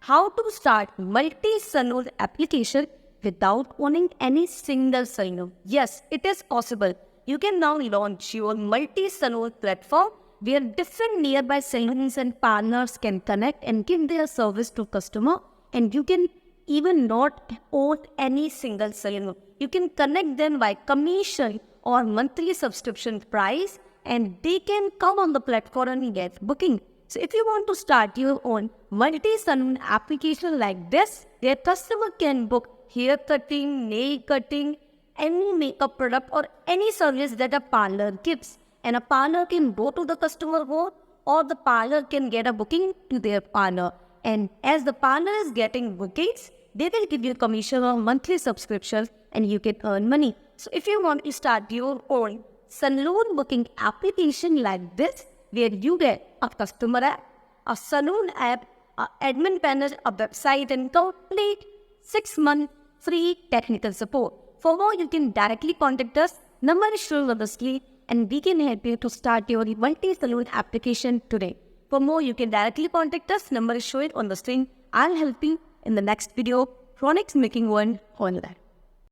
how to start multi-salon application without owning any single salon. Yes, it is possible. You can now launch your multi-salon platform where different nearby salons and partners can connect and give their service to customer, and you can even not own any single salon. You can connect them by commission or monthly subscription price, and they can come on the platform and get booking. So if you want to start your own multi-salon application like this, their customer can book hair cutting, nail cutting, any makeup product or any service that a parlor gives. And a parlor can go to the customer home, or the parlor can get a booking to their parlor. And as the parlor is getting bookings, they will give you commission or monthly subscription and you can earn money. So if you want to start your own salon booking application like this, where you get a customer app, a salon app, an admin panel, a website, and complete 6-month free technical support. For more, you can directly contact us. Number is shown on the screen, and we can help you to start your multi-salon application today. For more, you can directly contact us. Number is showing on the screen. I'll help you in the next video. Chronics making one online.